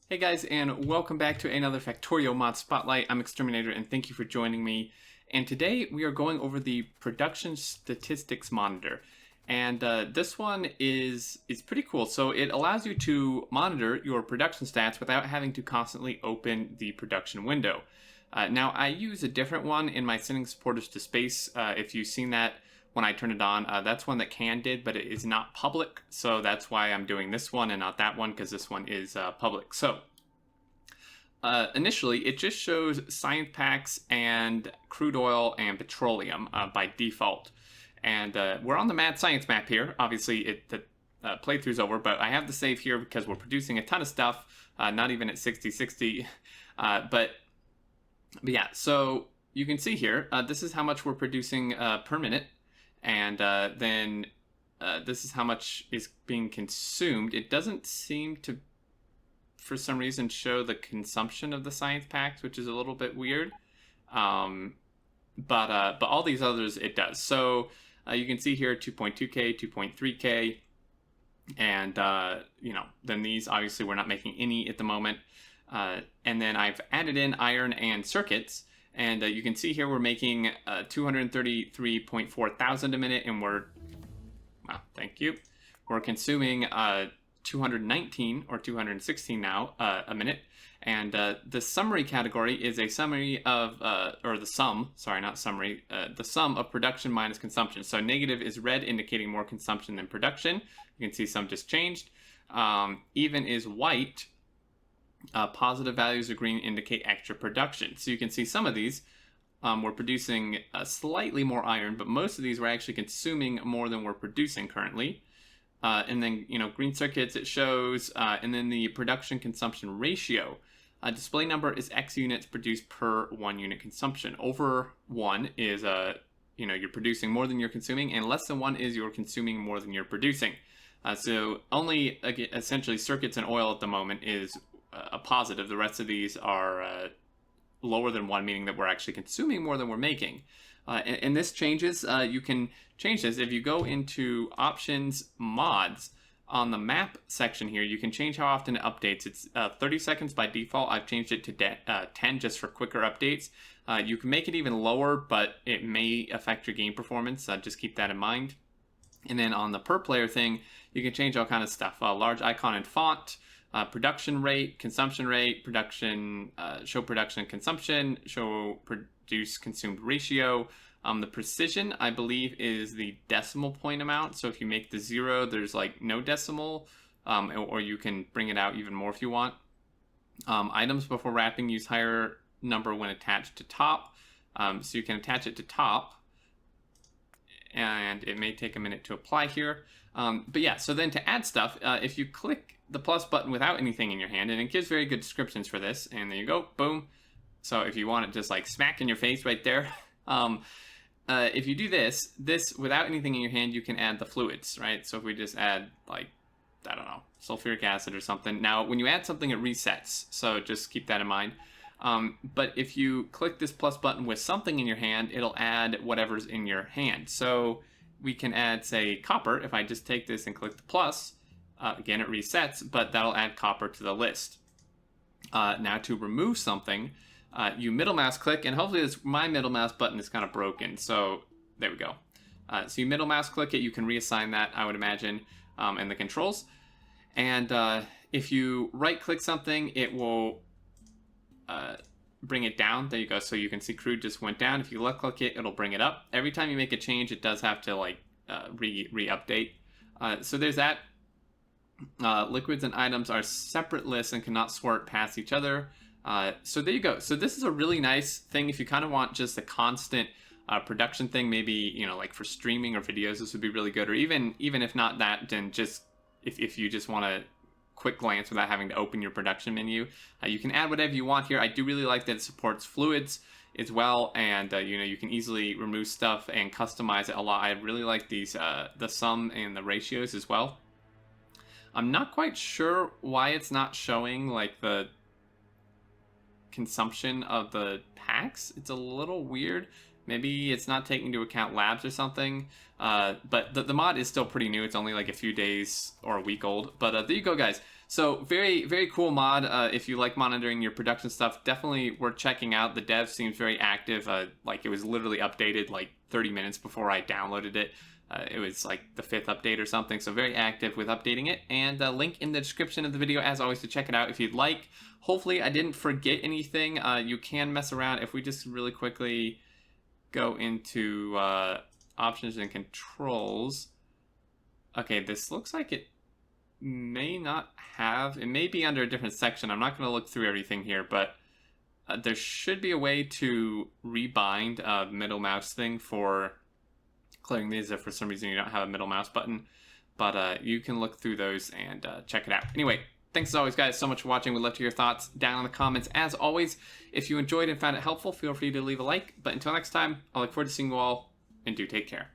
Hey guys, and welcome back to another Factorio Mod Spotlight. I'm Exterminator, and thank you for joining me. And today we are going over the Production Statistics Monitor. And this one is pretty cool. So it allows you to monitor your production stats without having to constantly open the production window. Now, I use a different one in my Sending Supporters to Space. If you've seen that when I turn it on, that's one that Can did, but it is not public. So that's why I'm doing this one and not that one, because this one is public. So initially, it just shows science packs and crude oil and petroleum by default. And we're on the mad science map here. Obviously, the playthrough's over, but I have the save here because we're producing a ton of stuff, not even at 60/60. But yeah, so you can see here, this is how much we're producing per minute. And then this is how much is being consumed. It doesn't seem to, for some reason, show the consumption of the science packs, which is a little bit weird. But all these others, it does. So you can see here 2.2K, 2.3K. And, then these, obviously, we're not making any at the moment. And then I've added in iron and circuits. And you can see here we're making 233.4 thousand a minute, and well, thank you. We're consuming 219 or 216 now a minute. And the summary category is a summary of, or the sum, sorry, not summary, the sum of production minus consumption. So negative is red, indicating more consumption than production. You can see some just changed. Even is white. Positive values of green indicate extra production. So you can see some of these, we're producing slightly more iron, but most of these we're actually consuming more than we're producing currently. And then, green circuits, it shows, and then the production consumption ratio. Display number is X units produced per 1 unit consumption. Over 1 is, you're producing more than you're consuming, and less than 1 is you're consuming more than you're producing. So only, essentially, circuits and oil at the moment is a positive. The rest of these are lower than 1, meaning that we're actually consuming more than we're making. And this changes. You can change this if you go into options, mods. On the map section here, you can change how often it updates. It's 30 seconds by default. I've changed it to 10 just for quicker updates. You can make it even lower, but it may affect your game performance. Just keep that in mind. And then on the per player thing, you can change all kind of stuff. Large icon and font, production rate, consumption rate, production, show production and consumption, show produce consumed ratio. The precision, I believe, is the decimal point amount. So if you make the 0, there's like no decimal, or you can bring it out even more if you want. Items before wrapping use higher number when attached to top. So you can attach it to top, and it may take a minute to apply here. But yeah, so then to add stuff, if you click the plus button without anything in your hand, and it gives very good descriptions for this, and there you go, boom. So if you want it just like smack in your face right there, if you do this without anything in your hand, you can add the fluids, right? So if we just add, like, I don't know, sulfuric acid or something. Now, when you add something, it resets, so just keep that in mind. But if you click this plus button with something in your hand, it'll add whatever's in your hand. So we can add, say, copper. If I just take this and click the plus, again, it resets, but that'll add copper to the list. Now, to remove something, you middle mouse click, and hopefully my middle mouse button is kind of broken. So there we go. So you middle mouse click it, you can reassign that, I would imagine, in the controls. And if you right click something, it will bring it down. There you go. So you can see crude just went down. If you left click it, it'll bring it up. Every time you make a change, it does have to like re-update. So there's that. Liquids and items are separate lists and cannot sort past each other. So there you go. So this is a really nice thing if you kind of want just a constant production thing. Maybe, like for streaming or videos, this would be really good. Or even if not that, then just if you just want a quick glance without having to open your production menu, you can add whatever you want here. I do really like that it supports fluids as well, and you can easily remove stuff and customize it a lot. I really like these the sum and the ratios as well. I'm not quite sure why it's not showing like the consumption of the packs. It's a little weird. Maybe it's not taking into account labs or something. But the mod is still pretty new. It's only like a few days or a week old. But there you go, guys. So very, very cool mod. If you like monitoring your production stuff, definitely worth checking out. The dev seems very active. Like it was literally updated like 30 minutes before I downloaded it. It was like the 5th update or something, so very active with updating it. And link in the description of the video, as always, to check it out if you'd like. Hopefully I didn't forget anything. You can mess around. If we just really quickly go into options and controls. Okay, this looks like it may not have, it may be under a different section. I'm not going to look through everything here, but there should be a way to rebind a middle mouse thing for clearing these if for some reason you don't have a middle mouse button. But you can look through those and check it out. Anyway, thanks as always, guys, so much for watching. We'd love to hear your thoughts down in the comments. As always, if you enjoyed and found it helpful, feel free to leave a like. But until next time, I look forward to seeing you all, and do take care.